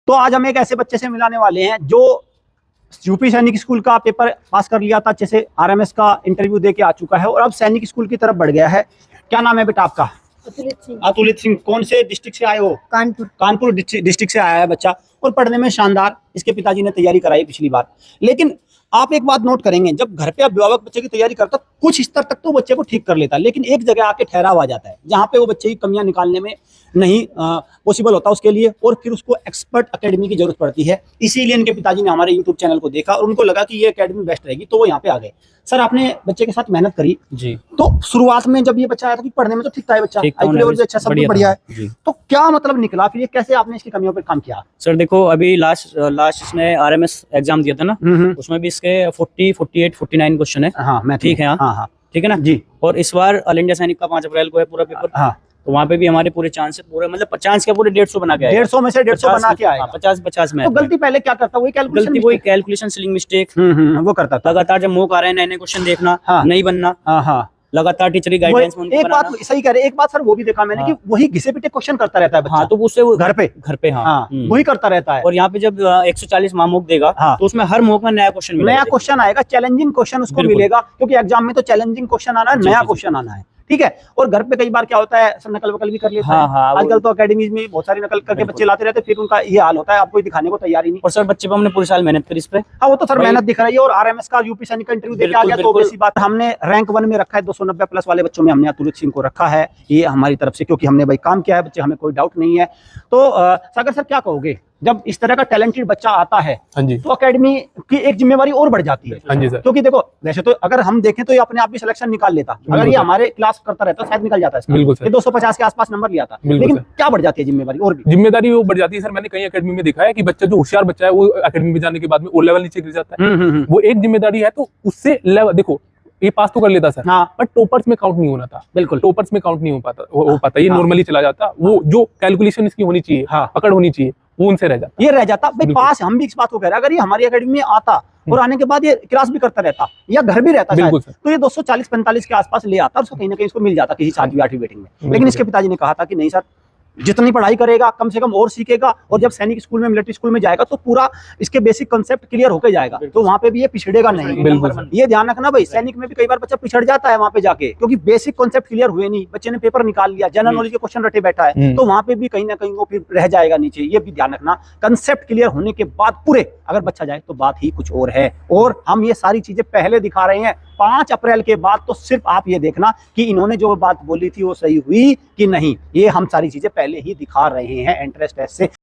तो आज हम एक ऐसे बच्चे से मिलाने वाले हैं जो यूपी सैनिक स्कूल का पेपर पास कर लिया था, अच्छे से आरएमएस का इंटरव्यू दे के आ चुका है और अब सैनिक स्कूल की तरफ बढ़ गया है। क्या नाम है बेटा आपका? अतुलित सिंह। कौन से डिस्ट्रिक्ट से आए हो? कानपुर डिस्ट्रिक्ट से आया है बच्चा और पढ़ने में शानदार। इसके पिताजी ने तैयारी कराई पिछली बार। लेकिन आप एक बात नोट करेंगे, जब घर पे अभिभावक बच्चे की तैयारी करता कुछ स्तर तक तो बच्चे को ठीक कर लेता है, लेकिन एक जगह आके ठहराव आ जाता है जहां पे वो बच्चे की कमियां निकालने में नहीं पॉसिबल होता उसके लिए, और फिर उसको एक्सपर्ट एकेडमी की जरूरत पड़ती है। इसीलिए इनके पिताजी ने हमारे यूट्यूब चैनल को देखा और उनको लगा कि ये एकेडमी बेस्ट रहेगी, तो वो यहाँ पे आ गए। सर, आपने बच्चे के साथ मेहनत करी जी। तो शुरुआत में जब ये बच्चा आया था कि पढ़ने में तो ठीक था ये बच्चा, IQ लेवल भी अच्छा, सब कुछ बढ़िया है, तो क्या मतलब निकला फिर ये, कैसे आपने इसकी कमियों पर काम किया? सर देखो, अभी लास्ट इसने आरएमएस एग्जाम दिया था ना, उसमें भी इसके 40, 48, 49 क्वेश्चन है। हाँ, ठीक है। हाँ, ठीक है ना जी। और इस बार ऑल इंडिया सैनिक का 5 अप्रैल को है पूरा पेपर। हाँ, तो वहाँ पे भी हमारे पूरे चांस है, पूरे मतलब 50 के पूरे 150 बना के आएगा। 150 में से 150 बना के आएगा। 50 में। तो गलती पहले क्या करता? वही कैलकुलेशन स्लिंग मिस्टेक वो करता था। लगातार जब मौका आ रहे हैं नए क्वेश्चन देखना, नहीं बनना। हाँ, लगातार टीचर गाइडेंस में एक बात सही कह रहे, एक बात सर वो भी देखा मैंने कि वही घिसे पिटे क्वेश्चन करता रहता है बच्चा। हाँ, तो उससे वो घर पे हाँ वही करता रहता है। और यहाँ पे जब 140 मॉक देगा तो उसमें हर मॉक में नया क्वेश्चन आएगा, चैलेंजिंग क्वेश्चन उसको मिलेगा, क्योंकि एग्जाम में तो चैलेंजिंग क्वेश्चन आना है, नया क्वेश्चन आना है। ठीक है। और घर पे कई बार क्या होता है, सब नकल वकल भी कर लेते हैं। आजकल तो अकेडमीज में बहुत सारी नकल करके बच्चे लाते रहते हैं, फिर उनका ये हाल होता है, आपको दिखाने को तैयार ही नहीं। और सर बच्चे पे हमने पूरे साल मेहनत करी इस पे। हाँ, वो तो सर मेहनत दिख रही है। और आरएमएस का यूपी सैनिक का इंटरव्यू देके आ गया तो वैसी बात। हमने रैंक 1 में रखा है, 290 प्लस वाले बच्चों में हमने अतुलित सिंह को रखा है, ये हमारी तरफ से, क्योंकि हमने भाई काम किया है बच्चे, हमें कोई डाउट नहीं है। तो सागर सर क्या कहोगे, जब इस तरह का टैलेंटेड बच्चा आता है तो एकेडमी की एक जिम्मेवारी और बढ़ जाती है? क्योंकि देखो, वैसे तो अगर हम देखें तो ये अपने आप भी सिलेक्शन निकाल लेता, अगर ये हमारे क्लास करता रहता शायद निकल जाता है, ये 250 के आसपास नंबर लिया था। लेकिन क्या बढ़ जाती है जिम्मेवारी? और भी जिम्मेदारी वो बढ़ जाती है सर। मैंने कई एकेडमी में देखा है कि बच्चा जो होशियार बच्चा है वो एकेडमी में जाने के बाद में ओ लेवल नीचे गिर जाता है। वो एक जिम्मेदारी है, तो उससे देखो ये पास तो कर लेता सर, पर टॉपर्स में काउंट नहीं होना था। बिल्कुल, टॉपर्स में काउंट नहीं हो पाता, ये नॉर्मली चला जाता। वो जो कैलकुलेशन इसकी होनी चाहिए, पकड़ होनी चाहिए, वो उनसे रह जाता, ये रह जाता भाई। पास हम भी इस बात को कह रहे हैं, अगर ये हमारी एकेडमी में आता और आने के बाद ये क्लास भी करता रहता या घर भी रहता है तो ये 240-45 के आसपास ले आता और उसको कहीं ना कहीं इसको मिल जाता किसी 7वीं 8वीं वेटिंग में। लेकिन इसके पिताजी ने कहा था कि नहीं सर, जितनी पढ़ाई करेगा कम से कम और सीखेगा, और जब सैनिक स्कूल में, मिलिट्री स्कूल में जाएगा तो पूरा इसके बेसिक कांसेप्ट क्लियर होके जाएगा, तो वहां पे भी ये पिछड़ेगा नहीं। ये ध्यान रखना भाई, सैनिक में भी कई बार बच्चा पिछड़ जाता है वहां पे जाके, क्योंकि बेसिक कांसेप्ट क्लियर हुए नहीं, बच्चे ने पेपर निकाल लिया, जनरल नॉलेज के क्वेश्चन रटे बैठा है, तो वहां पे भी कहीं ना कहीं वो फिर रह जाएगा नीचे। ये भी ध्यान रखना, कंसेप्ट क्लियर होने के बाद पूरे अगर बच्चा जाए तो बात ही कुछ और है। और हम ये सारी चीजें पहले दिखा रहे हैं, 5 अप्रैल के बाद तो सिर्फ आप ये देखना कि इन्होंने जो बात बोली थी वो सही हुई कि नहीं, ये हम सारी चीजें पहले ही दिखा रहे हैं एंट्रेंस टेस्ट से।